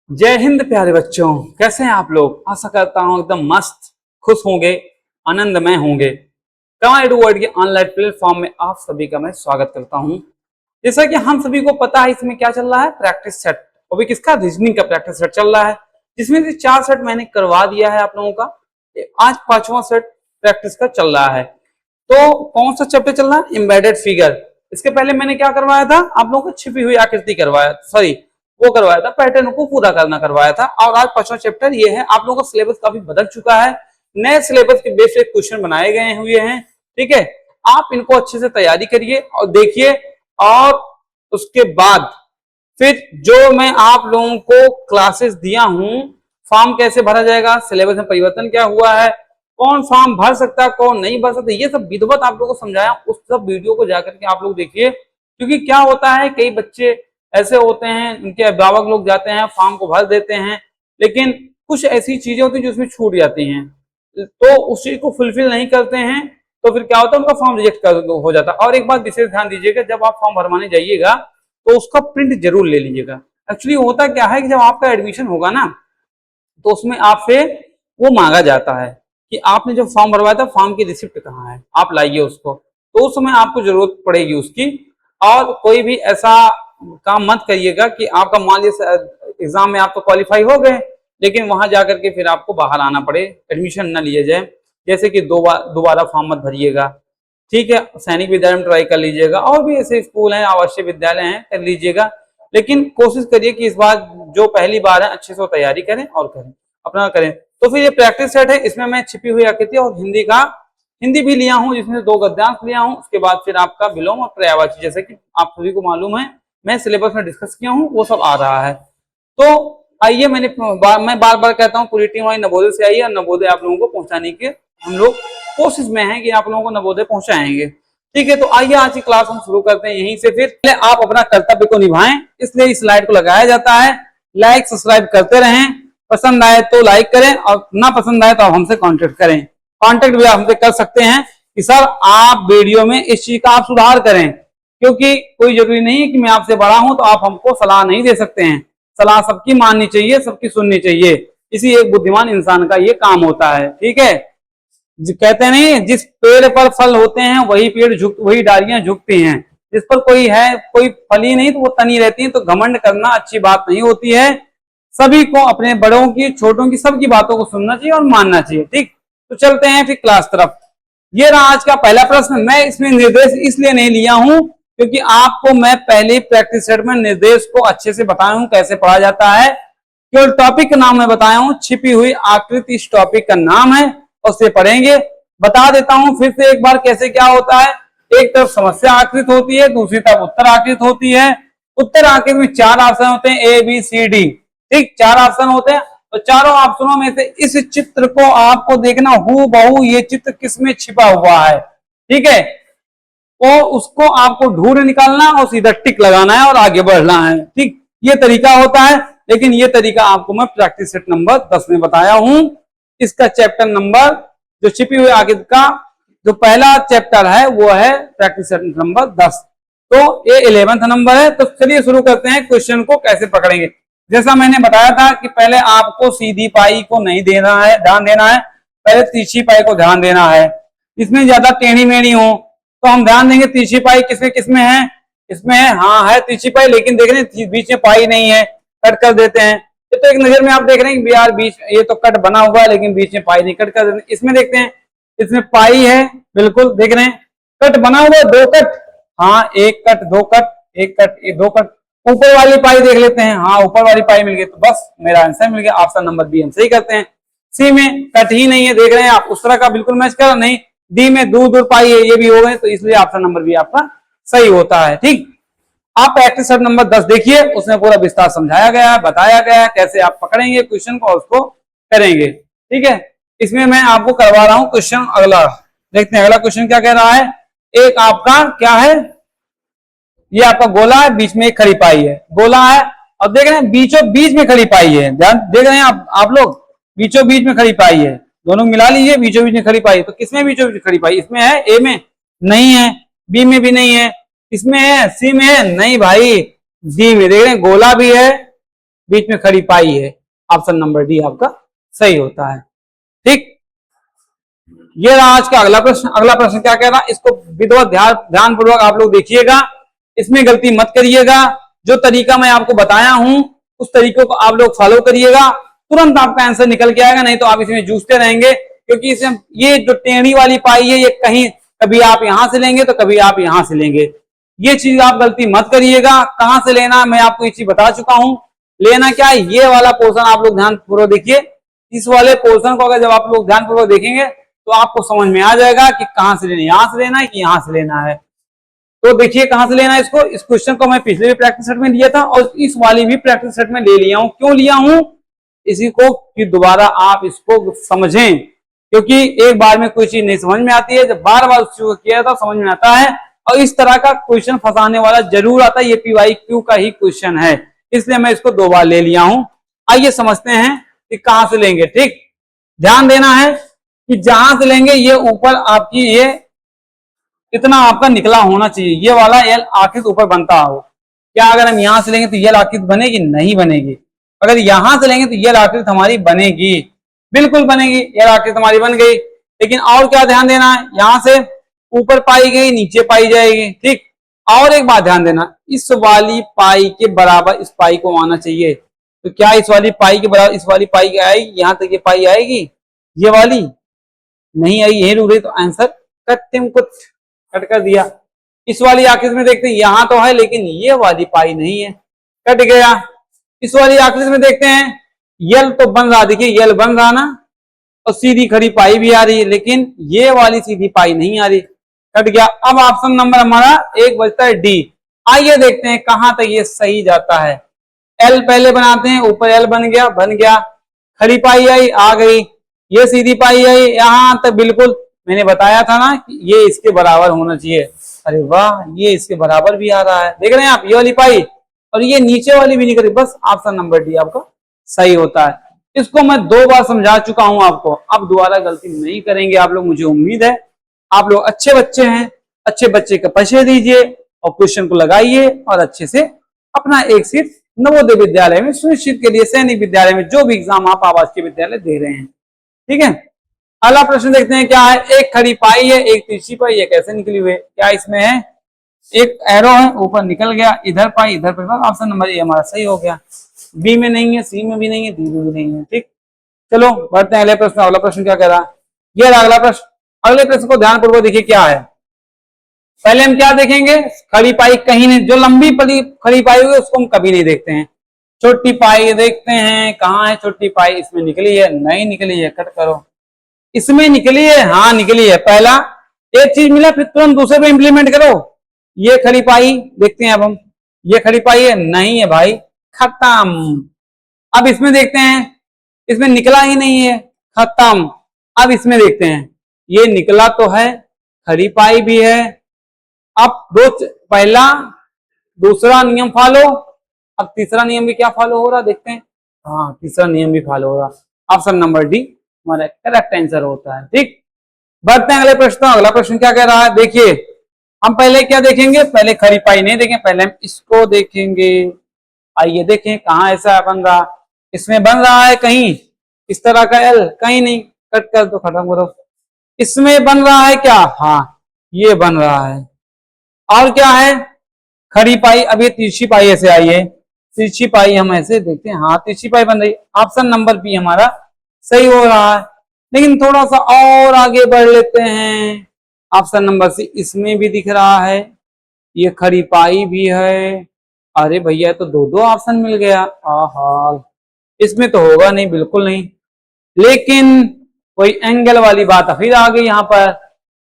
जय हिंद प्यारे बच्चों, कैसे हैं आप लोग। आशा करता हूं एकदम मस्त खुश होंगे, आनंदमय होंगे। कमांड वर्ड के ऑनलाइन प्लेटफॉर्म में आप सभी का मैं स्वागत करता हूं। जैसा कि हम सभी को पता है, इसमें क्या चल रहा है, प्रैक्टिस सेट। अभी किसका, रीजनिंग का प्रैक्टिस सेट चल रहा है, जिसमें से 4 सेट मैंने करवा दिया है आप लोगों का। आज 5वां सेट प्रैक्टिस का चल रहा है। तो कौन सा चैप्टर चल रहा है, एम्बेडेड फिगर। इसके पहले मैंने क्या करवाया था, आप लोगों को छिपी हुई आकृति करवाया, सॉरी वो करवाया था, पैटर्न को पूरा करना करवाया था। और आज 5वां चैप्टर ये है। आप लोगों का सिलेबस काफी बदल चुका है, नए सिलेबस के बेस पे क्वेश्चन बनाए गए हुए हैं। ठीक है, आप इनको अच्छे से तैयारी करिए और देखिए, और उसके बाद फिर जो मैं आप लोगों को क्लासेस दिया हूं, फॉर्म कैसे भरा जाएगा, सिलेबस में परिवर्तन क्या हुआ है, कौन फॉर्म भर सकता है, कौन नहीं भर सकता, ये सब विधिवत आप लोगों को समझाया। उस सब वीडियो को जाकर के आप लोग देखिए, क्योंकि क्या होता है, कई बच्चे ऐसे होते हैं, उनके अभिभावक लोग जाते हैं, फॉर्म को भर देते हैं, लेकिन कुछ ऐसी चीजें होती हैं जो उसमें छूट जाती हैं, तो उस चीज को फुलफिल नहीं करते हैं, तो फिर क्या होता है, उनका फॉर्म रिजेक्ट कर हो जाता है। और एक बात विशेष ध्यान दीजिएगा, जब आप फॉर्म भरवाने जाइएगा तो उसका प्रिंट जरूर ले लीजिएगा। एक्चुअली होता क्या है कि जब आपका एडमिशन होगा ना, तो उसमें आपसे वो मांगा जाता है कि आपने जो फॉर्म भरवाया था, फॉर्म की रिसिप्ट कहाँ है, आप लाइए उसको। तो उस समय आपको जरूरत पड़ेगी उसकी। और कोई भी ऐसा काम मत करिएगा कि आपका मान लीजिए एग्जाम में आप तो क्वालिफाई हो गए, लेकिन वहां जाकर के फिर आपको बाहर आना पड़े, एडमिशन न लिए जाए। जैसे कि दोबारा फॉर्म मत भरिएगा। ठीक है, सैनिक विद्यालय में ट्राई कर लीजिएगा, और भी ऐसे स्कूल हैं, आवासीय विद्यालय हैं, कर लीजिएगा। लेकिन कोशिश करिए कि इस बार जो पहली बार है अच्छे से तैयारी करें और करें, अपना करें। तो फिर ये प्रैक्टिस सेट है, इसमें मैं छिपी हुई आकृति और हिंदी भी लिया हूं, जिसमें 2 गद्यांश लिया हूं। उसके बाद फिर आपका विलोम और पर्यायवाची, जैसे कि आप सभी को मालूम है, मैं सिलेबस में डिस्कस किया हूं, वो सब आ रहा है। तो आइए, मैं बार बार कहता हूँ, पूरी टीम हमारी नवोदय से आई है, और नवोदय आप लोगों को पहुंचाने के हम लोग कोशिश में हैं कि आप लोगों को नवोदय पहुंचाएंगे। ठीक है, तो आइए आज की क्लास हम शुरू करते हैं यहीं से। फिर आप अपना कर्तव्य को निभाएं, इसलिए इस स्लाइड को लगाया जाता है। लाइक सब्सक्राइब करते रहें, पसंद आए तो लाइक करें, और ना पसंद आए तो आप हमसे कांटेक्ट करें। कांटेक्ट भी आप हमसे कर सकते हैं कि सर आप वीडियो में इस चीज का आप सुधार करें, क्योंकि कोई जरूरी नहीं है कि मैं आपसे बड़ा हूं तो आप हमको सलाह नहीं दे सकते हैं। सलाह सबकी माननी चाहिए, सबकी सुननी चाहिए, इसी एक बुद्धिमान इंसान का ये काम होता है। ठीक है, कहते नहीं, जिस पेड़ पर फल होते हैं वही डालियां झुकती हैं। जिस पर कोई फल ही नहीं तो वो तनी रहती है। तो घमंड करना अच्छी बात नहीं होती है। सभी को अपने बड़ों की, छोटों की, सबकी बातों को सुनना चाहिए और मानना चाहिए। ठीक, तो चलते हैं फिर क्लास तरफ। ये रहा आज का पहला प्रश्न। मैं इसमें निर्देश इसलिए नहीं लिया हूं क्योंकि आपको मैं पहले प्रैक्टिस सेट में निर्देश को अच्छे से बताया हूं, कैसे पढ़ा जाता है। केवल टॉपिक का नाम मैं बताया हूं, छिपी हुई आकृति इस टॉपिक का नाम है, उससे पढ़ेंगे। बता देता हूं फिर से एक बार कैसे क्या होता है। एक तरफ समस्या आकृत होती है, दूसरी तरफ उत्तर आकृत होती है। उत्तर आकृत में 4 ऑप्शन होते हैं, ए बी सी डी। ठीक, 4 ऑप्शन होते हैं। तो चारों ऑप्शनों में से इस चित्र को आपको देखना हूबहू ये चित्र किसमें छिपा हुआ है। ठीक है, तो उसको आपको ढूंढ निकालना और सीधा टिक लगाना है और आगे बढ़ना है। ठीक, ये तरीका होता है। लेकिन ये तरीका आपको मैं प्रैक्टिस सेट नंबर 10 में बताया हूं। इसका चैप्टर नंबर, जो छिपी हुई आकृति का जो पहला चैप्टर है, वो है प्रैक्टिस सेट नंबर 10। तो ये 11वां नंबर है। तो चलिए शुरू करते हैं, क्वेश्चन को कैसे पकड़ेंगे। जैसा मैंने बताया था कि पहले आपको सीधी पाई को नहीं देना है, ध्यान देना है, पहले तिरछी पाई को ध्यान देना है। इसमें ज्यादा टेढ़ी मेढ़ी हो तो हम ध्यान देंगे तिरछी पाई किसमें किसमें है, इसमें है, हाँ है तिरछी पाई, लेकिन देख रहे हैं बीच में पाई नहीं है, कट कर देते हैं। ये तो एक नजर में आप देख रहे हैं कि यार बीच ये तो कट बना हुआ है, लेकिन बीच में पाई नहीं, कट कर देते हैं। इसमें देखते हैं, इसमें पाई है, बिल्कुल देख रहे हैं, कट बना हुआ है, 2 कट, हाँ 1 कट 2 कट, 1 कट 2 कट। ऊपर वाली पाई देख लेते हैं, हाँ ऊपर वाली पाई मिल गई, तो बस मेरा आंसर मिल गया। ऑप्शन नंबर बी हम सही करते हैं। सी में कट ही नहीं है, देख रहे हैं आप, उस तरह का बिल्कुल मैच कर नहीं। डी में दूर दूर पाई है, ये भी हो गए, तो इसलिए ऑप्शन नंबर बी आपका सही होता है। ठीक, आप प्रैक्टिस सेट नंबर 10 देखिए, उसमें पूरा विस्तार समझाया गया है, बताया गया है कैसे आप पकड़ेंगे क्वेश्चन को और उसको करेंगे। ठीक है, इसमें मैं आपको करवा रहा हूं क्वेश्चन अगला। देखते हैं अगला क्वेश्चन क्या कह रहा है। एक आपका क्या है, ये आपका गोला है, बीच में एक खड़ी पाई है, गोला है, और देख रहे हैं बीचों बीच में खड़ी पाई है, ध्यान देख रहे हैं आप लोग, बीचों बीच में खड़ी पाई है, दोनों मिला लीजिए, बीचों बीच में खड़ी पाई। तो किसमें बीचों बीच खड़ी पाई, इसमें है, ए में नहीं है, बी में भी नहीं है, इसमें है, सी में है नहीं भाई, डी में देख रहे हैं गोला भी है, बीच में खड़ी पाई है। ऑप्शन नंबर डी आपका सही होता है। ठीक, ये रहा आज का अगला प्रश्न। अगला प्रश्न क्या कह रहा है, इसको विधिवत ध्यान पूर्वक आप लोग देखिएगा, इसमें गलती मत करिएगा। जो तरीका मैं आपको बताया हूं उस तरीकों को आप लोग फॉलो करिएगा, तुरंत आपका आंसर निकल के आएगा, नहीं तो आप इसमें जूझते रहेंगे। क्योंकि इसमें ये जो टेढ़ी वाली पाई है, ये कहीं कभी आप यहां से लेंगे तो कभी आप यहां से लेंगे। ये चीज आप गलती मत करिएगा। कहां से लेना मैं आपको ये चीज बता चुका हूं। लेना क्या है, ये वाला पोर्शन आप लोग ध्यान पूर्वक देखिए। इस वाले पोर्शन को अगर जब आप लोग ध्यान पूर्वक देखेंगे तो आपको समझ में आ जाएगा कि कहां से लेना है, यहां से लेना है कि यहां से लेना है। तो देखिए कहां से लेना है इसको। इस क्वेश्चन को मैं पिछले भी प्रैक्टिस सेट में दिया था और इस वाली भी प्रैक्टिस सेट में ले लिया हूं। क्यों लिया हूं इसी को कि दोबारा आप इसको समझें, क्योंकि एक बार में कोई चीज नहीं समझ में आती है, जब बार बार उस चीज को किया था समझ में आता है। और इस तरह का क्वेश्चन फंसाने वाला जरूर आता है, ये PYQ का ही क्वेश्चन है, इसलिए मैं इसको 2 बार ले लिया हूं। आइए समझते हैं कि कहां से लेंगे। ठीक, ध्यान देना है कि जहां से लेंगे ये ऊपर आपकी ये इतना आपका निकला होना चाहिए, ये वाला एल आखिर ऊपर बनता हो। क्या अगर हम यहां से लेंगे तो ये आखिर बनेगी? नहीं बनेगी। अगर यहां से लेंगे तो ये आखिर हमारी बनेगी, बिल्कुल बनेगी, ये आखिर हमारी बन गई। लेकिन और क्या ध्यान देना है, यहां से ऊपर पाई गई नीचे पाई जाएगी। ठीक, और एक बात ध्यान देना, इस वाली पाई के बराबर इस पाई को आना चाहिए। तो क्या इस वाली पाई के बराबर इस वाली पाई आएगी? यहां तक ये पाई आएगी, ये वाली नहीं आई, यही रुक रही। तो आंसर कट कर दिया। इस वाली आकृति में देखते हैं, यहां तो है लेकिन ये वाली पाई नहीं है, कट गया। इस वाली आकृति में देखते हैं, यल तो बन रहा, देखिए यल बन रहा ना, और सीधी खड़ी पाई भी आ रही है, लेकिन ये वाली सीधी पाई नहीं आ रही, कट गया। अब ऑप्शन नंबर हमारा 1 बचता है डी। आइए देखते हैं कहां तक ये सही जाता है। एल पहले बनाते हैं, ऊपर एल बन गया, खड़ी पाई आई आ गई, ये सीधी पाई आई, यहां तक बिल्कुल मैंने बताया था ना कि ये इसके बराबर होना चाहिए। अरे वाह, ये इसके बराबर भी आ रहा है, देख रहे हैं आप, ये वाली पाई, और ये नीचे वाली भी नहीं करी। बस ऑप्शन नंबर डी आपका सही होता है। इसको मैं 2 बार समझा चुका हूं आपको, अब दोबारा गलती नहीं करेंगे आप लोग, मुझे उम्मीद है। आप लोग अच्छे बच्चे हैं, अच्छे बच्चे का परिचय दीजिए और क्वेश्चन को लगाइए और अच्छे से अपना एक सीट नवोदय विद्यालय में सुनिश्चित के लिए, सैनिक विद्यालय में जो भी एग्जाम आप आवासीय विद्यालय दे रहे हैं। ठीक है, अगला प्रश्न देखते हैं क्या है। एक खड़ी पाई है, एक तिरछी पाई है, कैसे निकली हुई है? क्या इसमें है, एक एरो है, ऊपर निकल गया, इधर पाई इधर पाई। ऑप्शन नंबर ए हमारा सही हो गया। बी में नहीं है, सी में भी नहीं है, डी में भी नहीं है। ठीक, चलो बढ़ते हैं अगले प्रश्न। अगला प्रश्न क्या कह रहा है, ये रहा अगला प्रश्न। अगले प्रश्न को ध्यान पूर्वक देखिए क्या है। पहले हम क्या देखेंगे, खड़ी पाई कहीं नहीं, जो लंबी खड़ी पाई हुई उसको हम कभी नहीं देखते हैं। छोटी पाई देखते हैं, कहाँ है छोटी पाई, इसमें निकली है? नहीं निकली है, कट करो। इसमें निकली है, हाँ निकली है। पहला एक चीज मिला, फिर तुरंत दूसरे पे इंप्लीमेंट करो। ये खड़ी पाई देखते हैं अब हम, ये खड़ी पाई है? नहीं है भाई, खत्म। अब इसमें देखते हैं, इसमें निकला ही नहीं है, खत्म। अब इसमें देखते हैं, ये निकला तो है, खड़ी पाई भी है। अब पहला दूसरा नियम फॉलो, अब तीसरा नियम भी क्या फॉलो हो रहा देखते हैं। हाँ, तीसरा नियम भी फॉलो हो रहा। ऑप्शन नंबर डी हमारा करेक्ट आंसर होता है। ठीक, बढ़ते हैं अगले प्रश्न। अगला प्रश्न क्या कह रहा है, देखिए हम पहले क्या देखेंगे, पहले खड़ी पाई नहीं देखें, पहले हम इसको देखेंगे। आइए देखें कहाँ ऐसा बन रहा, इसमें बन रहा है कहीं इस तरह का एल, कहीं नहीं, कट कर दो, खत्म करो। इसमें बन रहा है क्या, हाँ ये बन रहा है। और क्या है, खड़ी पाई। अब ये तिरछी पाई ऐसे आई है, तिरछी पाई हम ऐसे देखते हैं, हाँ तिरछी पाई बन रही। ऑप्शन नंबर बी हमारा सही हो रहा है। लेकिन थोड़ा सा और आगे बढ़ लेते हैं, ऑप्शन नंबर सी, इसमें भी दिख रहा है, ये खड़ी पाई भी है। अरे भैया तो 2 ऑप्शन मिल गया। आहा, इसमें तो होगा नहीं, बिल्कुल नहीं। लेकिन कोई एंगल वाली बात फिर आ गई यहाँ पर।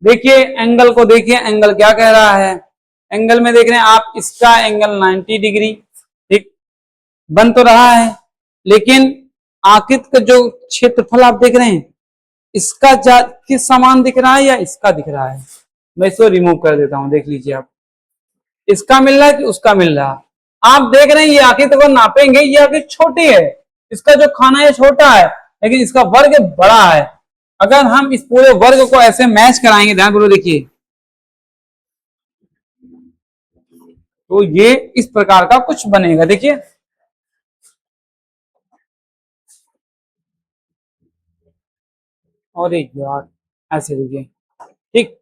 देखिए एंगल को देखिए, एंगल क्या कह रहा है। एंगल में देख रहे हैं आप, इसका एंगल 90 डिग्री ठीक बन तो रहा है, लेकिन आकृति का जो क्षेत्रफल आप देख रहे हैं, इसका किस समान दिख रहा है या इसका दिख रहा है। मैं इसको रिमूव कर देता हूं, देख लीजिए आप, इसका मिल रहा है कि उसका मिल रहा है। आप देख रहे हैं ये आकृति को नापेंगे, ये आकृति छोटी है, इसका जो खाना है छोटा है, लेकिन इसका वर्ग बड़ा है। अगर हम इस पूरे वर्ग को ऐसे मैच कराएंगे, ध्यान पूर्वक देखिए, तो ये इस प्रकार का कुछ बनेगा। देखिए और एक यार ऐसे देखिए, ठीक,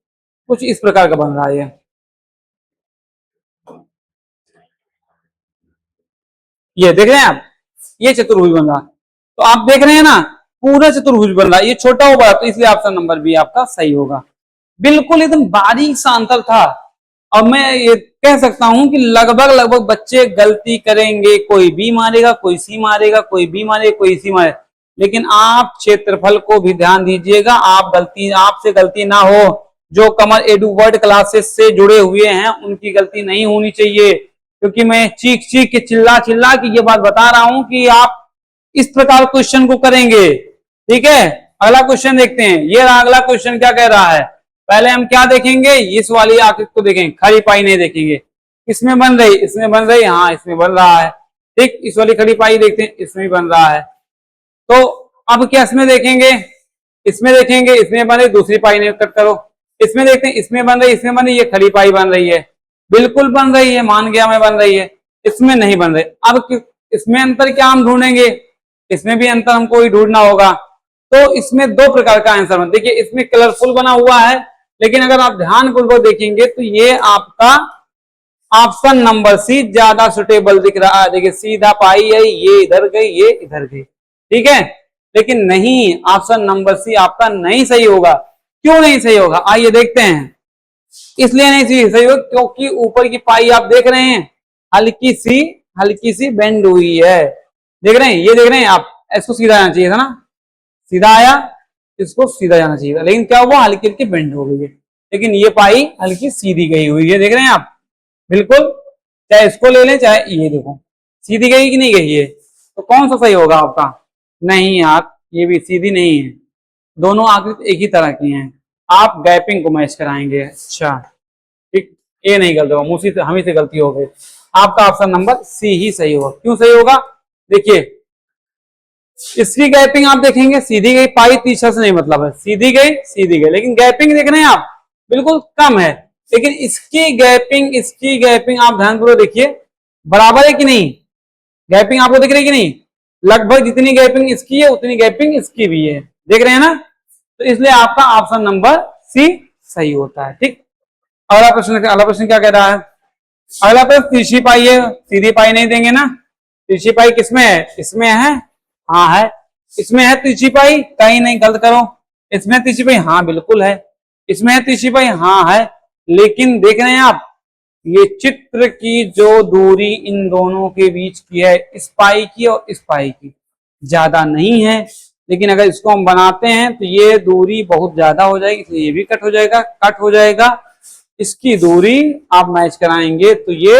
कुछ इस प्रकार का बन रहा है ये देख रहे हैं आप, ये चतुर्भुज बन रहा है। तो आप देख रहे हैं ना, पूरा चतुर्भुज बन रहा है, ये छोटा हो बड़ा, तो इसलिए ऑप्शन नंबर बी आपका सही होगा। बिल्कुल एकदम बारीक सा अंतर था। अब मैं ये कह सकता हूं कि लगभग लगभग बच्चे गलती करेंगे, कोई बी मारेगा, कोई सी मारेगा, कोई बी मारेगा, कोई सी मारेगा, लेकिन आप क्षेत्रफल को भी ध्यान दीजिएगा, आपसे गलती ना हो। जो कमर एडू वर्ड क्लासेस से जुड़े हुए हैं उनकी गलती नहीं होनी चाहिए, क्योंकि मैं चीख चीख के चिल्ला चिल्ला के ये बात बता रहा हूं कि आप इस प्रकार क्वेश्चन को करेंगे। ठीक है, अगला क्वेश्चन देखते हैं। ये अगला क्वेश्चन क्या कह रहा है, पहले हम क्या देखेंगे, इस वाली आकृति को देखेंगे, खड़ी पाई नहीं देखेंगे। इसमें बन रही, इसमें बन रही, हाँ इसमें बन रहा है। ठीक, इस वाली खड़ी पाई देखते हैं, इसमें भी बन रहा है। तो अब क्या इसमें देखेंगे, इसमें देखेंगे, इसमें बन रही, दूसरी पाई नहीं, कट करो। इसमें देखते हैं, इसमें बन रही, इसमें बन रही, ये खड़ी पाई बन रही है, बिल्कुल बन रही है, मान गया मैं बन रही है। इसमें नहीं बन रही। अब इसमें अंतर क्या हम ढूंढेंगे, इसमें भी अंतर हमको ही ढूंढना होगा। तो इसमें दो प्रकार का आंसर बन, देखिए इसमें कलरफुल बना हुआ है, लेकिन अगर आप ध्यानपूर्वक देखेंगे तो ये आपका ऑप्शन नंबर सी ज्यादा सुटेबल दिख रहा है। देखिए सीधा पाई है, ये इधर गई, ये इधर गई, ठीक है, लेकिन नहीं, ऑप्शन नंबर सी आपका नहीं सही होगा। क्यों नहीं सही होगा, आइए देखते हैं। इसलिए नहीं सही होगा क्योंकि ऊपर की पाई आप देख रहे हैं, हल्की सी बेंड हुई है, देख रहे हैं, ये देख रहे हैं आप, इसको सीधा आना चाहिए था ना, सीधा आया, इसको सीधा जाना चाहिए था, लेकिन क्या हुआ, हल्की हल्की बेंड हो गई है, लेकिन ये पाई हल्की सीधी गई हुई है, देख रहे हैं आप, बिल्कुल, चाहे इसको ले लें चाहे ये, देखो सीधी गई कि नहीं गई है, तो कौन सा सही होगा आपका, नहीं यार ये भी सीधी नहीं है, दोनों आकृति एक ही तरह की हैं, आप गैपिंग को मैच कराएंगे। अच्छा ठीक, ये नहीं गलत होगा, मुझसे हमें से गलती हो गई, आपका ऑप्शन नंबर सी ही सही होगा। क्यों सही होगा, देखिए इसकी गैपिंग आप देखेंगे, सीधी गई पाई तीसरा से नहीं मतलब है, सीधी गई, लेकिन गैपिंग देख रहे हैं आप बिल्कुल कम है, लेकिन इसकी गैपिंग आप ध्यानपूर्वक देखिए, बराबर है कि नहीं, गैपिंग आपको दिख रही है कि नहीं, लगभग जितनी गैपिंग इसकी है उतनी गैपिंग इसकी भी है, देख रहे हैं ना, तो इसलिए आपका ऑप्शन नंबर सी सही होता है। ठीक, अगला प्रश्न क्या कह रहा है, अगला प्रश्न तीसरी पाई है, सीधी पाई नहीं देंगे ना, तीसरी पाई किसमें है, इसमें है, हाँ है, इसमें है तीसरी पाई, कहीं नहीं गलत करो, इसमें तीसरी पाई, हाँ बिल्कुल है, इसमें है तीसरी पाई, हाँ है, लेकिन देख रहे हैं आप, ये चित्र की जो दूरी इन दोनों के बीच की है, इस पाई की और इस पाई की ज्यादा नहीं है, लेकिन अगर इसको हम बनाते हैं तो ये दूरी बहुत ज्यादा हो जाएगी, इसलिए ये भी कट हो जाएगा, इसकी दूरी आप मैच कराएंगे तो ये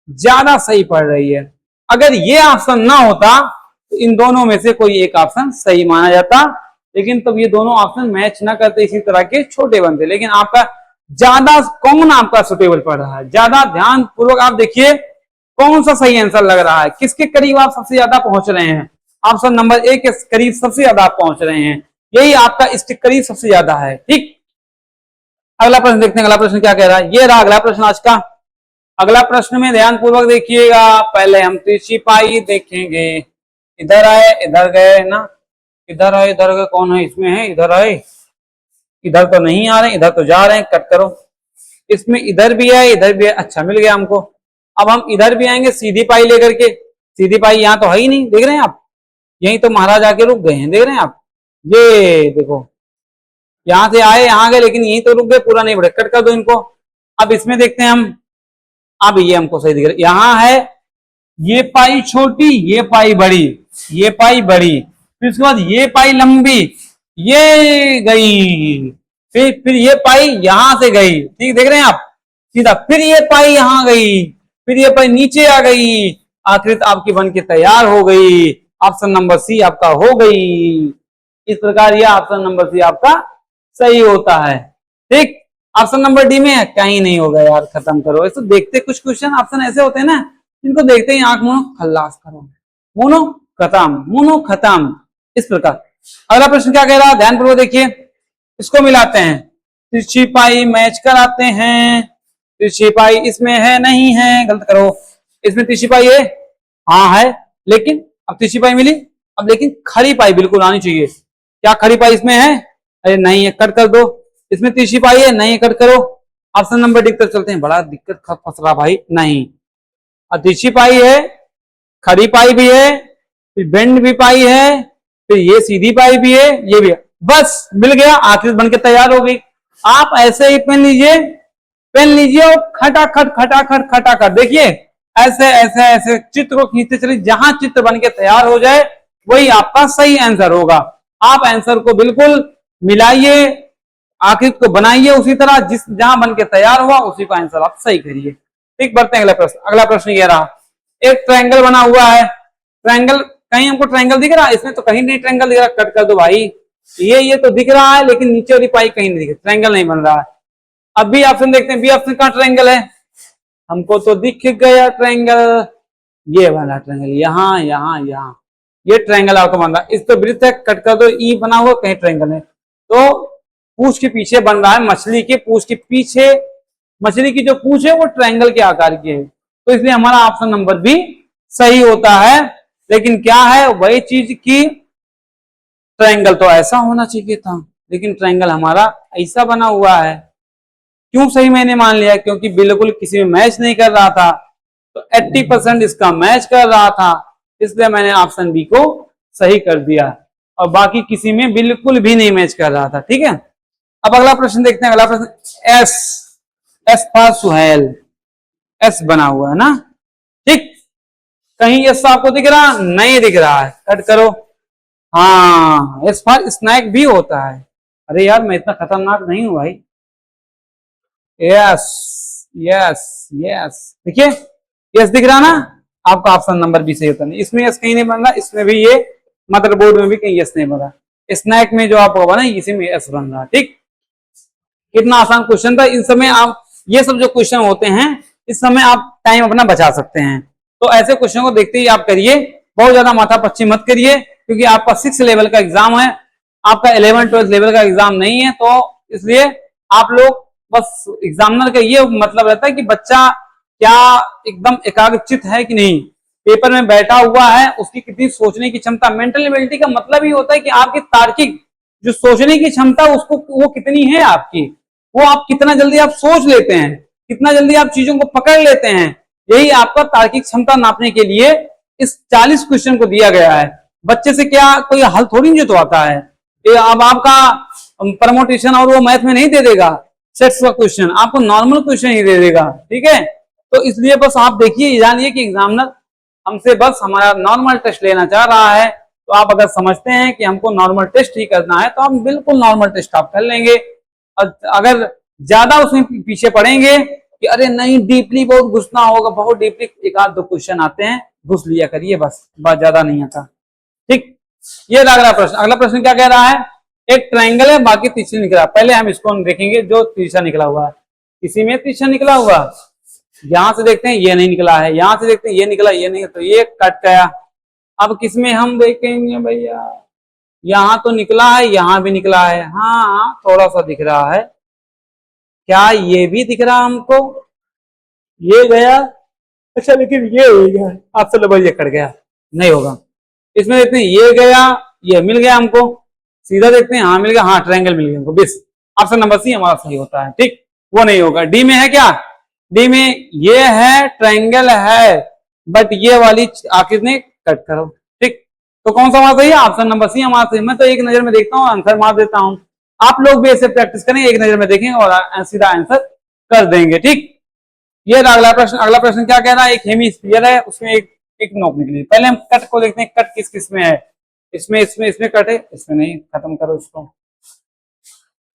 ज्यादा सही पड़ रही है। अगर ये ऑप्शन ना होता तो इन दोनों में से कोई एक ऑप्शन सही माना जाता, लेकिन तब ये दोनों ऑप्शन मैच ना करते, इसी तरह के छोटे बनते, लेकिन आपका ज्यादा कौन आपका सुटेबल पड़ रहा है, ज्यादा ध्यान पूर्वक आप देखिए कौन सा सही आंसर लग रहा है, किसके करीब आप सबसे ज्यादा पहुंच रहे हैं, ऑप्शन नंबर ए के करीब सबसे ज्यादा आप पहुंच रहे हैं, यही आपका इसके करीब सबसे ज्यादा है। ठीक, अगला प्रश्न देखते हैं, अगला प्रश्न क्या कह रहा है, ये रहा अगला प्रश्न आज का। अगला प्रश्न में ध्यान पूर्वक देखिएगा, पहले हम तीसरी पाई देखेंगे, इधर आए इधर गए ना, इधर आए इधर गए, कौन है इसमें है, इधर आए, इधर तो नहीं आ रहे, इधर तो जा रहे हैं, कट करो, इसमें इधर भी है इधर भी है, अच्छा मिल गया हमको। अब हम इधर भी आएंगे सीधी पाई लेकर के, सीधी पाई यहाँ तो है ही नहीं, देख रहे हैं आप, यहीं तो महाराज आके रुक गए हैं, देख रहे हैं आप, ये देखो यहां से आए यहां गए, लेकिन यहीं तो रुक गए, पूरा नहीं बढ़े, कट कर दो इनको। अब इसमें देखते हैं हम, अब ये हमको सही दिख रहा है, यहां है ये पाई छोटी, ये पाई बड़ी, ये पाई बड़ी, फिर उसके बाद ये पाई लंबी, ये गई, फिर ये पाई यहां से गई, ठीक देख रहे हैं आप, सीधा, फिर ये पाई यहां गई, फिर ये पाई नीचे आ गई, आकृति आपकी बन के तैयार हो गई, ऑप्शन नंबर सी आपका हो गई। इस प्रकार यह ऑप्शन नंबर सी आपका सही होता है। ठीक, ऑप्शन नंबर डी में कहीं नहीं होगा यार, खत्म करो, ऐसे देखते कुछ क्वेश्चन ऑप्शन ऐसे होते हैं ना, इनको देखते ही आंख मुनो खल्लास करो, मुनो खत्म, इस प्रकार। अगला प्रश्न क्या कह रहा है, ध्यानपूर्वक देखिए, इसको मिलाते हैं, तिरछी पाई मैच कराते हैं, तिरछी पाई इसमें है नहीं है, गलत करो, इसमें तिरछी पाई है, हाँ है, लेकिन अब तिरछी पाई मिली, अब लेकिन खड़ी पाई बिल्कुल आनी चाहिए, क्या खड़ी पाई इसमें है, अरे नहीं है, कट कर दो। इसमें तीसरी पाई है, नहीं कट करो। ऑप्शन नंबर डी पर चलते हैं। बड़ा दिक्कत फंस रहा भाई, नहीं। और तीसरी पाई है, खड़ी पाई भी है, फिर बेंड भी पाई है, फिर ये सीधी पाई भी है, ये भी है। बस मिल गया, आकृति बनके तैयार हो गई। आप ऐसे ही पेन लीजिए, पेन लीजिए और खटाखट खटाखट खटाखट देखिए, ऐसे ऐसे ऐसे चित्र को खींचते चलिए। जहां चित्र बनके तैयार हो जाए वही आपका सही आंसर होगा। आप आंसर को बिल्कुल मिलाइए, आकृति को बनाइए उसी तरह, जिस जहां बन के तैयार हुआ उसी का आंसर आप सही करिए। ठीक, बढ़ते हैं अगला प्रश्न। अगला प्रश्न ये रहा, एक ट्रायंगल बना हुआ है। ट्रायंगल, कहीं हमको ट्रायंगल दिख रहा है? इसमें तो कहीं नहीं ट्रायंगल दिख रहा। कट कर दो भाई। ये तो दिख रहा है, लेकिन नीचे वाली पाई कहीं नहीं दिख रही, ट्रायंगल नहीं बन रहा है। अब बी ऑप्शन देखते हैं, बी ऑप्शन कहाँ ट्रायंगल है? हमको तो दिख गया ट्रायंगल, ये वाला ट्रायंगल, यहाँ यहाँ यहाँ, ये ट्रायंगल आपको बन रहा है। इस तो वृत्त है, कट कर दो। ई बना हुआ, कहीं ट्रायंगल है। तो पूंछ के पीछे बन रहा है, मछली के पूंछ के पीछे, मछली की जो पूंछ है वो ट्रायंगल के आकार की है, तो इसलिए हमारा ऑप्शन नंबर बी सही होता है। लेकिन क्या है, वही चीज की ट्रायंगल तो ऐसा होना चाहिए था, लेकिन ट्रायंगल हमारा ऐसा बना हुआ है। क्यों सही मैंने मान लिया? क्योंकि बिल्कुल किसी में मैच नहीं कर रहा था, तो 80% इसका मैच कर रहा था, इसलिए मैंने ऑप्शन बी को सही कर दिया, और बाकी किसी में बिल्कुल भी नहीं मैच कर रहा था। ठीक है, अब अगला प्रश्न देखते हैं। अगला प्रश्न, S, S for Suhel, S बना हुआ है ना। ठीक, कहीं एस आपको दिख रहा? नहीं दिख रहा है, कट करो। हाँ, एस फॉर स्नैक भी होता है। अरे यार, मैं इतना खतरनाक नहीं हूं भाई। यस यस यस, देखिए यस दिख रहा ना आपका, ऑप्शन नंबर बी सही होता नहीं। इसमें यस कहीं नहीं बन रहा, इसमें भी, ये मदरबोर्ड में भी कहीं यस नहीं बन रहा। स्नैक में जो आपको बना इसी में यस बन रहा। ठीक, कितना आसान क्वेश्चन था। इन समय आप, ये सब जो क्वेश्चन होते हैं, इस समय आप टाइम अपना बचा सकते हैं। तो ऐसे क्वेश्चन को देखते ही आप करिए, बहुत ज्यादा माथा पच्ची मत करिए, क्योंकि आपका 6 लेवल का एग्जाम है, आपका 11-12 लेवल का एग्जाम नहीं है। तो इसलिए आप लोग बस, एग्जामिनर का ये मतलब रहता है कि बच्चा क्या एकदम एकाग्रचित है कि नहीं, पेपर में बैठा हुआ है, उसकी कितनी सोचने की क्षमता। मेंटल एबिलिटी का मतलब ही होता है कि आपकी तार्किक जो सोचने की क्षमता, उसको वो कितनी है आपकी, वो आप कितना जल्दी आप सोच लेते हैं, कितना जल्दी आप चीजों को पकड़ लेते हैं। यही आपका तार्किक क्षमता नापने के लिए इस 40 क्वेश्चन को दिया गया है। बच्चे से क्या कोई हल थोड़ी जुटवाता है। अब आपका परमोटेशन और वो मैथ में नहीं दे देगा सेट्स का क्वेश्चन, आपको नॉर्मल क्वेश्चन ही दे देगा। ठीक है, तो इसलिए बस आप देखिए, जानिए कि एग्जामिनर हमसे बस हमारा नॉर्मल टेस्ट लेना चाह रहा है। तो आप अगर समझते हैं कि हमको नॉर्मल टेस्ट ही करना है, तो हम बिल्कुल नॉर्मल टेस्ट आप कर लेंगे। अगर ज्यादा उसमें पीछे पड़ेंगे कि अरे नहीं डीपली बहुत घुसना होगा, बहुत डीपली, एक आध दो क्वेश्चन आते हैं, घुस लिया करिए, बस बात ज्यादा नहीं आता। ठीक, ये अगला प्रश्न। अगला प्रश्न क्या कह रहा है, एक ट्रायंगल है, बाकी तिरछा निकला। पहले हम इसको देखेंगे जो तिरछा निकला हुआ है। किसी में तिरछा निकला हुआ, यहां से देखते हैं ये नहीं निकला है, यहां से देखते हैं ये निकला, ये नहीं, तो ये कट गया। अब किसमें हम देखेंगे भैया, यहां तो निकला है, यहां भी निकला है, हाँ थोड़ा सा दिख रहा है। क्या ये भी दिख रहा हमको? ये गया, अच्छा, लेकिन ये हो गया, आपसे लो ये कट गया, नहीं होगा। इसमें देखते हैं ये गया, ये मिल गया हमको, सीधा देखते हैं, हाँ मिल गया, हाँ ट्रायंगल मिल गया हमको, बस ऑप्शन नंबर सी हमारा सही होता है। ठीक, वो नहीं होगा। डी में है क्या? डी में ये है, ट्रायंगल है, बट ये वाली आखिर ने कट करो। ठीक, तो कौन सा हमारा सही है? ऑप्शन नंबर सी हमारा सही। मैं तो एक नजर में देखता हूँ, आंसर मार देता हूँ। आप लोग भी ऐसे प्रैक्टिस करें, एक नजर में देखें और सीधा आंसर कर देंगे। ठीक, ये अगला प्रश्न। अगला प्रश्न क्या कह रहा है, एक हेमिस्फीयर है, उसमें एक नोक निकली। पहले हम कट को देखते हैं, कट किस किस में है। इसमें कट है, इसमें नहीं, खत्म करो इसको।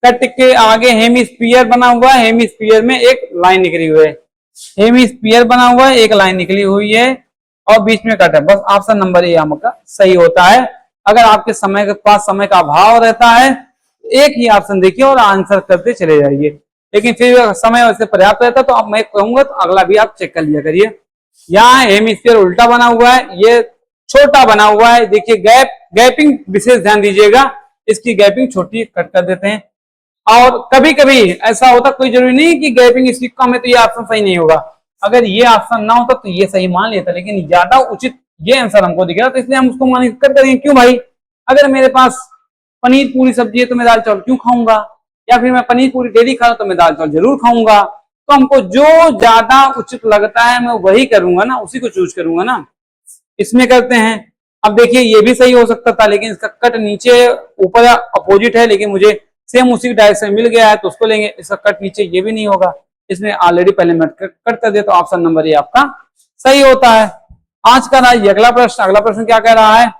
कट के आगे हेमिस्फीयर बना हुआ है, हेमिस्फीयर में एक लाइन निकली हुई है, हेमिस्फीयर बना हुआ है, एक लाइन निकली हुई है, और बीच में कट है। बस ऑप्शन नंबर ए आपका सही होता है। अगर आपके समय के पास समय का अभाव रहता है, एक ही ऑप्शन देखिए और आंसर करते चले जाइए। लेकिन फिर समय वैसे पर्याप्त रहता है, तो अब मैं कहूंगा तो अगला भी आप चेक कर लिया करिए। यहाँ हेमिस्फीयर उल्टा बना हुआ है, ये छोटा बना हुआ है, देखिए गैपिंग विशेष ध्यान दीजिएगा, इसकी गैपिंग छोटी कट कर देते हैं। और कभी कभी ऐसा होता, कोई जरूरी नहीं कि गैपिंग इसकी कम है तो ये ऑप्शन सही नहीं होगा। अगर ये ऑप्शन ना होता तो ये सही मान लेता, लेकिन ज्यादा उचित ये आंसर हमको दिख रहा, तो इसलिए हम उसको मान कर करेंगे। क्यों भाई, अगर मेरे पास पनीर पूरी सब्जी है तो मैं दाल चावल क्यों खाऊंगा, या फिर मैं पनीर पूरी डेली खा रहा हूं तो मैं दाल चावल जरूर खाऊंगा। तो हमको जो ज्यादा उचित लगता है मैं वही करूंगा ना, उसी को चूज करूंगा ना। इसमें करते हैं। अब देखिए ये भी सही हो सकता था, लेकिन इसका कट नीचे ऊपर अपोजिट है, लेकिन मुझे सेम उसी डायरेक्शन मिल गया है तो उसको लेंगे। इसका कट नीचे ये भी नहीं होगा, इसमें ऑलरेडी पहले मैं कट कर दिया, तो ऑप्शन नंबर ये आपका सही होता है। आज का ना ये अगला प्रश्न। अगला प्रश्न क्या कह रहा है,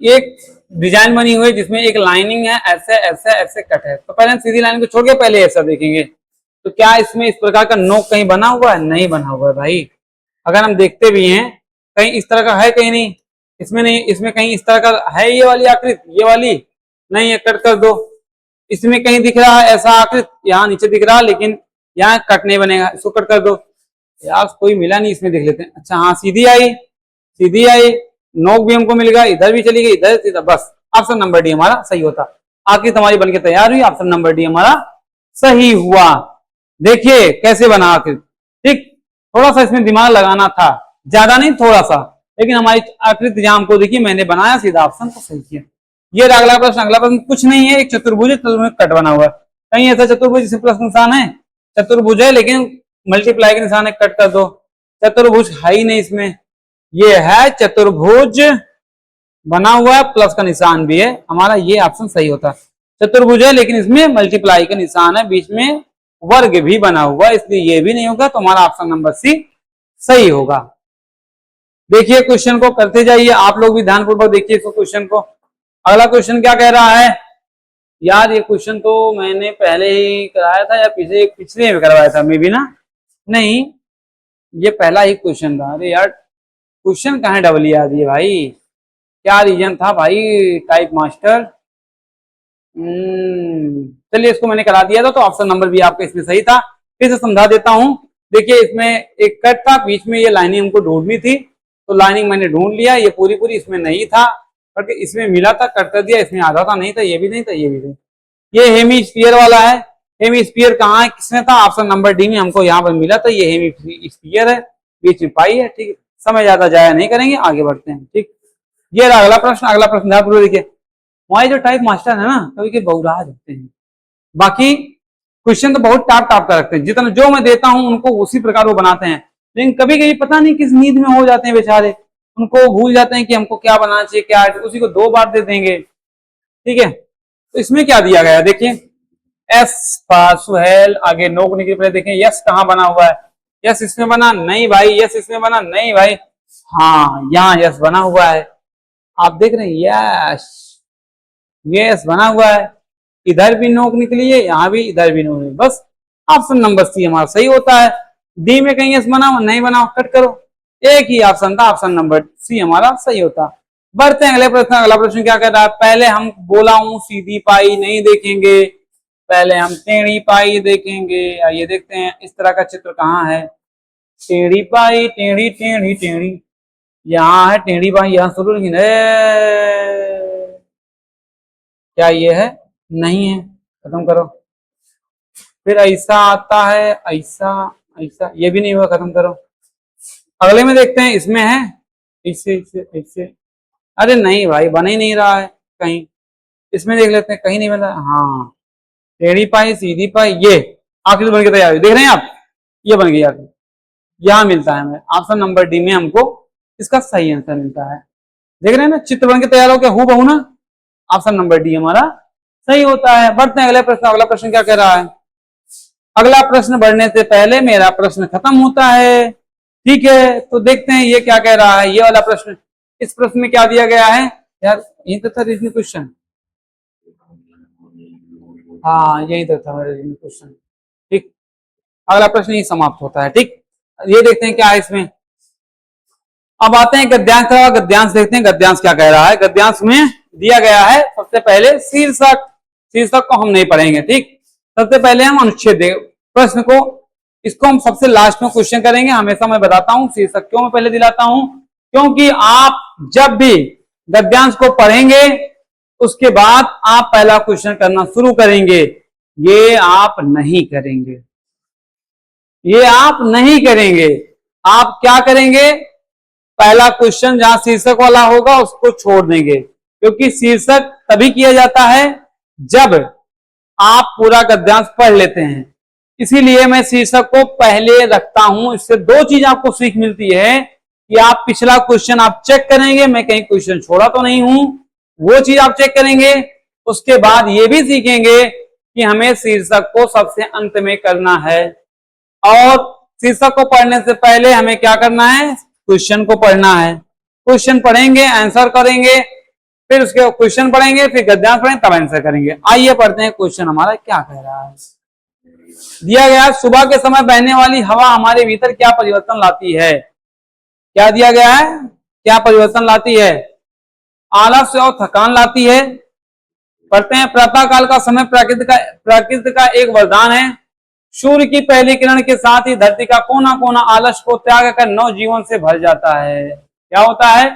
एक डिजाइन बनी हुई है जिसमें एक लाइनिंग है, ऐसे ऐसे ऐसे कट है। तो पहले हम सीधी लाइन को छोड़ के पहले ऐसा देखेंगे। तो क्या इसमें इस प्रकार का नोक कहीं बना हुआ है? नहीं बना हुआ है भाई। अगर हम देखते भी हैं कहीं इस तरह का है, कहीं नहीं, इसमें नहीं। इसमें कहीं इस तरह का है ये वाली आकृति, ये वाली नहीं है, कट कर दो। इसमें कहीं दिख रहा है ऐसा आकृति, यहाँ नीचे दिख रहा है, लेकिन यहाँ कट नहीं बनेगा, इसको कट कर दो। यार कोई मिला नहीं, इसमें देख लेते हैं। अच्छा हाँ, सीधी आई, सीधी आई, नोक भी हमको मिल गया, इधर भी चली गई, इधर सीधा, बस ऑप्शन नंबर डी हमारा सही होता। आकृति हमारी बनके तैयार हुई, ऑप्शन नंबर डी हमारा सही हुआ। देखिए कैसे बना आकृति, ठीक। थोड़ा सा इसमें दिमाग लगाना था, ज्यादा नहीं, थोड़ा सा, लेकिन हमारी आकृति जहां हमको देखिए मैंने बनाया, सीधा ऑप्शन को सही किया। ये अगला प्रश्न। अगला प्रश्न कुछ नहीं है, एक चतुर्भुज में कट बना हुआ है। कहीं ऐसा चतुर्भुज जिसमें प्लस निशान है? चतुर्भुज है लेकिन मल्टीप्लाई के निशान है, कट कर दो। चतुर्भुज है ही नहीं इसमें, ये है चतुर्भुज बना हुआ है, प्लस का निशान भी है, हमारा ये ऑप्शन सही होता है। चतुर्भुज है लेकिन इसमें मल्टीप्लाई का निशान है, बीच में वर्ग भी बना हुआ है, इसलिए ये भी नहीं होगा, तो हमारा ऑप्शन नंबर सी सही होगा। देखिए क्वेश्चन को करते जाइए, आप लोग भी ध्यानपूर्वक देखिए इस क्वेश्चन को। अगला क्वेश्चन क्या कह रहा है यार, ये क्वेश्चन तो मैंने पहले ही कराया था या पिछले में करवाया था, मे भी ना, नहीं ये पहला ही क्वेश्चन था। अरे यार क्वेश्चन कहाँ डबल याद है भाई, क्या रीजन था भाई टाइप मास्टर। चलिए इसको मैंने करा दिया था, तो ऑप्शन नंबर भी आपका इसमें सही था। फिर से समझा देता हूं। देखिए इसमें एक कट था, बीच में ये लाइनिंग हमको ढूंढनी थी, तो लाइनिंग मैंने ढूंढ लिया। ये पूरी पूरी इसमें नहीं था, बल्कि इसमें मिला था, कट कर दिया। इसमें आधा था, नहीं था, ये भी नहीं था, ये भी नहीं। ये हेमी स्फीयर वाला है। हेमी स्फीयर कहाँ है, किसमें था? ऑप्शन नंबर डी में हमको यहाँ पर मिला था। ये हेमी स्फीयर है, बीच में पाई है, ठीक है। समय ज्यादा जाया नहीं करेंगे, आगे बढ़ते हैं, ठीक। ये रहा अगला प्रश्न। अगला प्रश्न ध्यान पूर्वक देखिए। हमारे जो टाइप मास्टर है ना, कभी के बहुराज होते हैं, बाकी क्वेश्चन तो बहुत टाप टाप का रखते हैं, जितना जो मैं देता हूं उनको उसी प्रकार वो बनाते हैं, लेकिन कभी कभी पता नहीं किस नींद में हो जाते हैं बेचारे, उनको भूल जाते हैं कि हमको क्या बनाना चाहिए, क्या है, उसी को 2 बार दे देंगे, ठीक है। तो इसमें क्या दिया गया है देखिए, एस फॉर सुहेल, आगे नोक निकले, पहले देखें यस कहाँ बना हुआ है। यस इसमें बना नहीं भाई, यस इसमें बना नहीं भाई, हाँ यहाँ यस बना हुआ है, आप देख रहे हैं यस, यस बना हुआ है। इधर भी नोक निकली है, यहाँ भी, इधर भी नोक, बस ऑप्शन नंबर सी हमारा सही होता है। डी में कहीं यस बना हुआ नहीं बना, कट करो, एक ही ऑप्शन था, ऑप्शन नंबर सी हमारा सही होता। बढ़ते हैं अगले प्रश्न। अगला प्रश्न क्या कर रहा है, पहले हम बोला हूं सीधी पाई नहीं देखेंगे, पहले हम टेढ़ी पाई देखेंगे। आइए देखते हैं इस तरह का चित्र कहाँ है। टेढ़ी पाई, टेढ़ी टेढ़ी टेढ़ी, यहाँ है टेढ़ी पाई, यहाँ शुरू, लेकिन क्या ये है? नहीं है, खत्म करो। फिर ऐसा आता है, ऐसा ऐसा, ये भी नहीं हुआ, खत्म करो। अगले में देखते हैं, इसमें है ऐसे ऐसे ऐसे, अरे नहीं भाई बन ही नहीं रहा है कहीं। इसमें देख लेते हैं, कहीं नहीं बन रहा। हाँ टेढ़ी पाई सीधी पाई, ये आखिर बन के तैयार, देख रहे हैं आप, ये बन गई आखिर, यहाँ मिलता है हमें ऑप्शन नंबर डी में, हमको इसका सही आंसर मिलता है। देख रहे हैं ना, चित्र बन के तैयार हो गया हूँ बहू ना, ऑप्शन नंबर डी हमारा सही होता है। बढ़ते हैं अगले प्रश्न। अगला प्रश्न क्या कह रहा है, अगला प्रश्न बढ़ने से पहले मेरा प्रश्न खत्म होता है, ठीक है। तो देखते हैं ये क्या कह रहा है, ये वाला प्रश्न। इस प्रश्न में क्या दिया गया है यार, यही तो था रीजनिंग क्वेश्चन, हाँ यही तो था मेरा रीजनिंग क्वेश्चन, ठीक। अगला प्रश्न ही समाप्त होता है, ठीक। ये देखते हैं क्या है इसमें। अब आते हैं गद्यांश का, गद्यांश देखते हैं गद्यांश क्या कह रहा है। गद्यांश में दिया गया है सबसे पहले शीर्षक, शीर्षक को हम नहीं पढ़ेंगे, ठीक। सबसे पहले हम अनुच्छेद प्रश्न को, इसको हम सबसे लास्ट में क्वेश्चन करेंगे। हमेशा मैं बताता हूं शीर्षक क्यों मैं पहले दिलाता हूं, क्योंकि आप जब भी गद्यांश को पढ़ेंगे उसके बाद आप पहला क्वेश्चन करना शुरू करेंगे, ये आप नहीं करेंगे, ये आप नहीं करेंगे। आप क्या करेंगे, पहला क्वेश्चन जहां शीर्षक वाला होगा उसको छोड़ देंगे, क्योंकि शीर्षक तभी किया जाता है जब आप पूरा गद्यांश पढ़ लेते हैं, इसीलिए मैं शीर्षक को पहले रखता हूं। इससे दो चीज आपको सीख मिलती है कि आप पिछला क्वेश्चन आप चेक करेंगे, मैं कहीं क्वेश्चन छोड़ा तो नहीं हूं, वो चीज आप चेक करेंगे। उसके बाद ये भी सीखेंगे कि हमें शीर्षक को सबसे अंत में करना है, और शीर्षक को पढ़ने से पहले हमें क्या करना है, क्वेश्चन को पढ़ना है। क्वेश्चन पढ़ेंगे, आंसर करेंगे, फिर उसके क्वेश्चन पढ़ेंगे, फिर गद्यांश पढ़ेंगे, तब आंसर करेंगे। आइए पढ़ते हैं क्वेश्चन हमारा क्या कह रहा है। दिया गया सुबह के समय बहने वाली हवा हमारे भीतर क्या परिवर्तन लाती है। क्या दिया गया है, क्या परिवर्तन लाती है, आलस्य और थकान लाती है। पढ़ते हैं, प्रातः काल का समय प्रकृति का एक वरदान है। सूर्य की पहली किरण के साथ ही धरती का कोना कोना आलस्य को त्याग कर नव जीवन से भर जाता है। क्या होता है,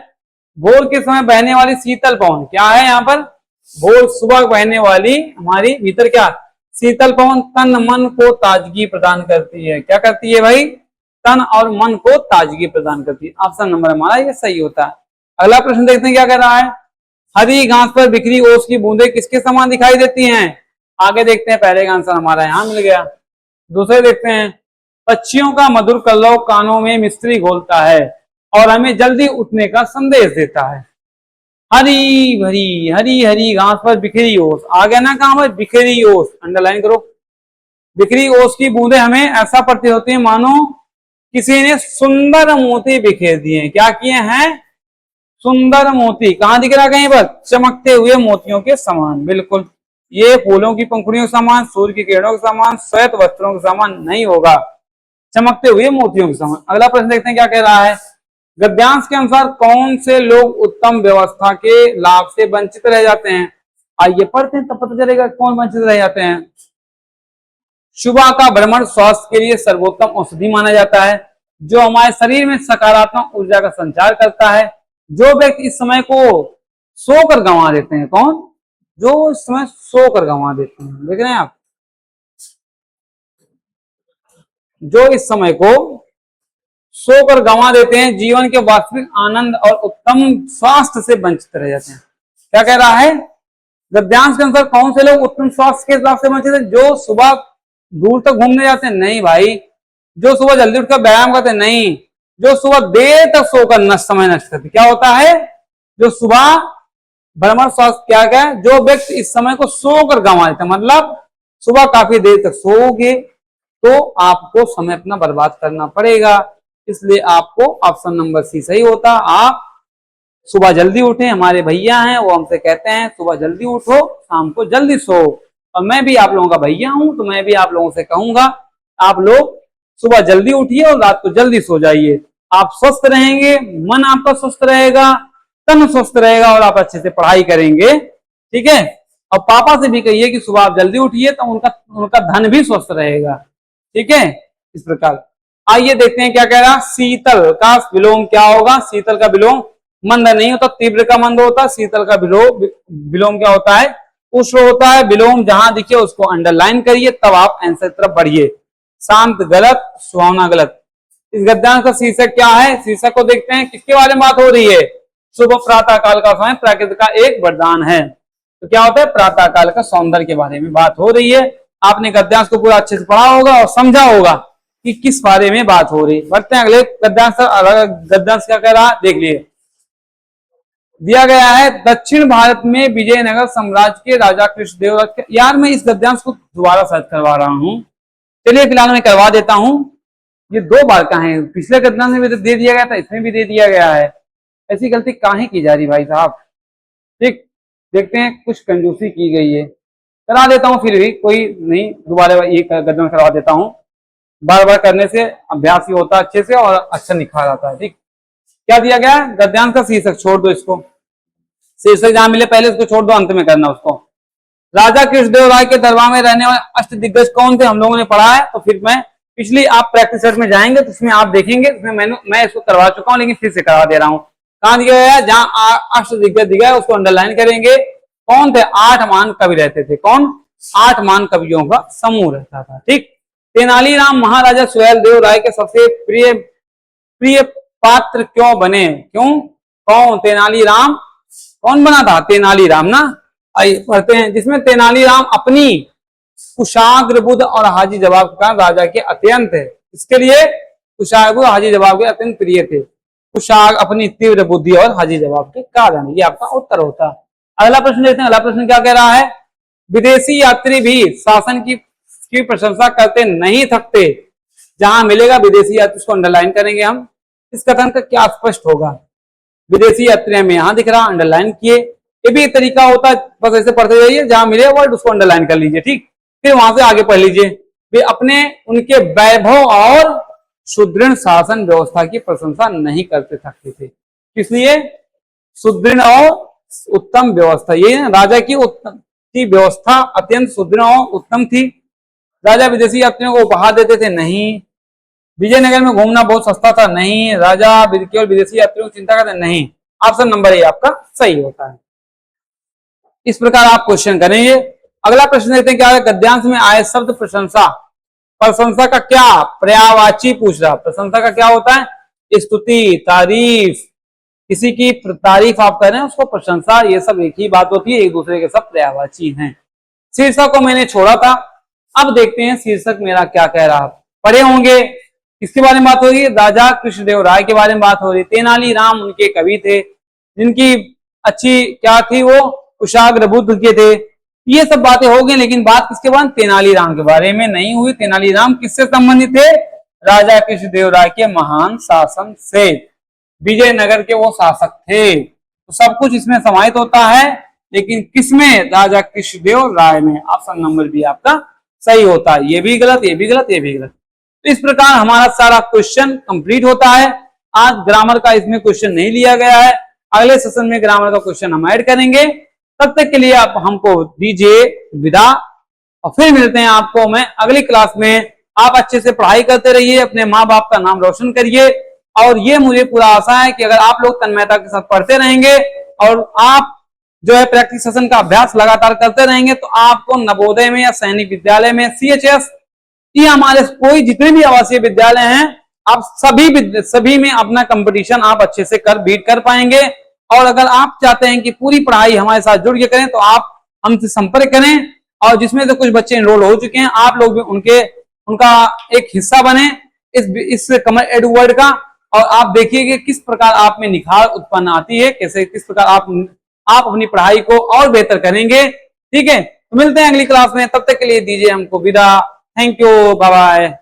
भोर के समय बहने वाली शीतल पवन, क्या है यहाँ पर, भोर सुबह बहने वाली हमारी भीतर क्या शीतल पवन तन मन को ताजगी प्रदान करती है। क्या करती है भाई, तन और मन को ताजगी प्रदान करती है। ऑप्शन नंबर हमारा ये सही होता है। अगला प्रश्न देखते हैं क्या कह रहा है। हरी घास पर बिखरी ओस की बूंदें किसके समान दिखाई देती हैं। आगे देखते हैं, पहले का आंसर हमारा यहां मिल गया। दूसरे देखते हैं, पक्षियों का मधुर कल्लव कानों में मिस्त्री घोलता है और हमें जल्दी उठने का संदेश देता है। हरी भरी हरी हरी घास पर बिखरी ओस, आ गया ना कहां पर, बिखरी ओस, अंडरलाइन करो। बिखरी ओस की बूंदें हमें ऐसा प्रतीत होती है मानो किसी ने सुंदर मोती बिखेर दिए। क्या किए हैं, सुंदर मोती। कहां दिख रहा है, कहीं पर चमकते हुए मोतियों के समान। बिल्कुल, ये फूलों की पंखुड़ियों के समान, सूर्य की किरणों के समान, श्वेत वस्त्रों के समान नहीं होगा, चमकते हुए मोतियों के समान। अगला प्रश्न देखते हैं क्या कह रहा है। गद्यांश के अनुसार कौन से लोग उत्तम व्यवस्था के लाभ से वंचित रह जाते हैं। आइए पढ़ते हैं, तब पता चलेगा कौन वंचित रह जाते हैं। सुबह का भ्रमण स्वास्थ्य के लिए सर्वोत्तम औषधि माना जाता है, जो हमारे शरीर में सकारात्मक ऊर्जा का संचार करता है। जो व्यक्ति इस समय को सोकर गंवा देते हैं, कौन, जो इस समय सोकर गंवा देते हैं, देख रहे हैं आप, जो इस समय को सोकर गंवा देते हैं, जीवन के वास्तविक आनंद और उत्तम स्वास्थ्य से वंचित रह जाते हैं। क्या कह रहा है, गद्यांश के अनुसार कौन से लोग उत्तम स्वास्थ्य के लाभ से वंचित है। जो सुबह दूर तक घूमने जाते हैं, नहीं भाई। जो सुबह जल्दी उठकर व्यायाम करते हैं, नहीं। जो सुबह देर तक सोकर समय नष्ट करते, क्या होता है, जो सुबह भ्रमण स्वास्थ्य क्या क्या है, जो व्यक्ति इस समय को सोकर गंवा देते, मतलब सुबह काफी देर तक सोओगे तो आपको समय अपना बर्बाद करना पड़ेगा। इसलिए आपको ऑप्शन नंबर सी सही होता। आप सुबह जल्दी उठें, हमारे भैया हैं वो हमसे कहते हैं सुबह जल्दी उठो, शाम को जल्दी सो। और मैं भी आप लोगों का भैया हूं, तो मैं भी आप लोगों से कहूंगा, आप लोग सुबह जल्दी उठिए और रात को जल्दी सो जाइए। आप स्वस्थ रहेंगे, मन आपका स्वस्थ रहेगा, तन स्वस्थ रहेगा, और आप अच्छे से पढ़ाई करेंगे। ठीक है, और पापा से भी कहिए कि सुबह आप जल्दी उठिए, तो उनका धन भी स्वस्थ रहेगा। ठीक है, इस प्रकार। आइए देखते हैं क्या कह रहा। शीतल का विलोम क्या होगा। शीतल का विलोम मंद नहीं होता, तीव्र का मंद होता। शीतल का विलोम क्या होता है, उष्ण होता है। विलोम जहां दिखे उसको अंडरलाइन करिए, तब आप आंसर की तरफ बढ़िए। शांत गलत, सुहावना गलत। इस गद्यांश का शीर्षक क्या है, शीर्षक को देखते हैं, किसके बारे में बात हो रही है। सुबह प्रातः काल का समय प्रकृति का एक वरदान है। तो क्या होता है, प्रातः काल का सौंदर्य के बारे में बात हो रही है। आपने गद्यांश को पूरा अच्छे से पढ़ा होगा और समझा होगा कि किस बारे में बात हो रही है। बढ़ते हैं अगले गद्यांश। गद्यांश क्या कह रहा है देख लिए। दिया गया है, दक्षिण भारत में विजयनगर साम्राज्य के राजा कृष्णदेव। यार मैं इस गद्यांश को दोबारा सर्च करवा रहा हूं, चलिए फिलहाल मैं करवा देता हूं। ये 2 बार का है, पिछले गद्यांश में भी दे दिया गया था, इसमें भी दे दिया गया है। ऐसी गलती काहे की जा रही भाई साहब। ठीक, देखते हैं, कुछ कंजूसी की गई है। करा देता हूं, फिर भी कोई नहीं, दोबारा एक गद्यांश करवा देता हूं। बार बार करने से अभ्यास ही होता है अच्छे से, और अच्छा निखार आता है। ठीक, क्या दिया गया, गद्यांश का शीर्षक छोड़ दो, इसको शीर्षक जहां मिले पहले इसको छोड़ दो, अंत में करना उसको। राजा कृष्णदेव राय के दरबार में रहने वाले अष्ट दिग्गज कौन थे, हम लोगों ने पढ़ा है। तो फिर मैं पिछली आप प्रैक्टिस सेट में जाएंगे तो उसमें आप देखेंगे, उसमें मैं इसको करवा चुका हूं, लेकिन फिर से करा दे रहा हूं। कहां दिया गया है, जहां अष्ट दिग्गज दिया है उसको अंडरलाइन करेंगे। कौन थे, 8 महान कवि रहते थे। कौन, 8 महान कवियों का समूह रहता था। ठीक, तेनालीराम महाराजा सुहेलदेव राय के सबसे प्रिय पात्र क्यों बने, क्यों, कौन, तेनालीराम कौन बना था? तेनालीराम ना। आइए पढ़ते हैं, जिसमें तेनालीराम अपनी कुशाग्र बुद्ध और हाजी जवाब के कारण राजा के अत्यंत है। इसके लिए कुशाग्र बुद्ध हाजी जवाब के अत्यंत प्रिय थे। कुशाग्र अपनी तीव्र बुद्धि और हाजी जवाब के कारण, ये आपका उत्तर होता है। अगला प्रश्न देखते हैं। अगला प्रश्न क्या कह रहा है? विदेशी यात्री भी शासन की प्रशंसा करते नहीं थकते। जहां मिलेगा विदेशी यात्री, उसको अंडरलाइन करेंगे हम। इस कथन का क्या स्पष्ट होगा? विदेशी यात्री में यहां दिख रहा, अंडरलाइन किए। ये भी एक तरीका होता है, बस ऐसे पढ़ते जाइए, जहां मिले वर्ड उसको अंडरलाइन कर लीजिए, ठीक। फिर वहां से आगे पढ़ लीजिए। वे अपने उनके वैभव और सुदृढ़ शासन व्यवस्था की प्रशंसा नहीं करते थकते थे। इसलिए सुदृढ़ और उत्तम व्यवस्था, ये राजा की व्यवस्था अत्यंत सुदृढ़ और उत्तम थी। राजा विदेशी यात्रियों को उपहार देते थे? नहीं। विजयनगर में घूमना बहुत सस्ता था? नहीं। राजा केवल विदेशी यात्रियों की चिंता करते? नहीं। ऑप्शन नंबर ए आपका सही होता है। इस प्रकार आप क्वेश्चन करेंगे। अगला प्रश्न देखते हैं क्या है। गद्यांश में आए शब्द प्रशंसा, प्रशंसा का क्या पर्यायवाची पूछ रहा। प्रशंसा का क्या होता है? स्तुति, तारीफ, किसी की तारीफ आप कर रहे हैं उसको प्रशंसा, ये सब एक ही बात होती है, एक दूसरे के सब पर्यायवाची हैं। शीर्षक को मैंने छोड़ा था, अब देखते हैं शीर्षक मेरा क्या कह रहा। पढ़े होंगे, किसके बारे में बात हो रही है? राजा कृष्णदेव राय के बारे में बात हो रही। तेनालीराम उनके कवि थे, जिनकी अच्छी क्या थी, वो कुशाग्र बुद्ध के थे। ये सब बातें हो गई, लेकिन बात किसके बारे में? तेनालीराम के बारे में नहीं हुई। तेनालीराम किससे संबंधित थे? राजा कृष्णदेव राय के महान शासन से। विजयनगर के वो शासक थे। तो सब कुछ इसमें समाहित होता है, लेकिन किसमें? राजा कृष्णदेव राय में। ऑप्शन नंबर बी आपका सही होता है। ये भी गलत, ये भी गलत, ये भी गलत। तो इस प्रकार हमारा सारा क्वेश्चन कंप्लीट होता है। आज ग्रामर का इसमें क्वेश्चन नहीं लिया गया है, अगले सेशन में ग्रामर का क्वेश्चन हम ऐड करेंगे। तब तक के लिए आप हमको दीजिए विदा, और फिर मिलते हैं आपको मैं अगली क्लास में। आप अच्छे से पढ़ाई करते रहिए, अपने माँ बाप का नाम रोशन करिए, और ये मुझे पूरा आशा है कि अगर आप लोग तन्मयता के साथ पढ़ते रहेंगे और आप जो है प्रैक्टिस सेशन का अभ्यास लगातार करते रहेंगे, तो आपको नवोदय में या सैनिक विद्यालय में, CHS, ये हमारे कोई जितने भी आवासीय विद्यालय हैं, आप सभी में अपना कंपटीशन आप अच्छे से बीट कर पाएंगे। और अगर आप चाहते हैं कि पूरी पढ़ाई हमारे साथ जुड़ के करें, तो आप हमसे संपर्क करें, और जिसमें से कुछ बच्चे एनरोल हो चुके हैं, आप लोग भी उनका एक हिस्सा बने इस कमल एडु वर्ल्ड का। और आप देखिए कि किस प्रकार आप में निखार उत्पन्न आती है, कैसे किस प्रकार आप अपनी पढ़ाई को और बेहतर करेंगे। ठीक है, तो मिलते हैं अगली क्लास में, तब तक के लिए दीजिए हमको विदा। Thank you, bye bye.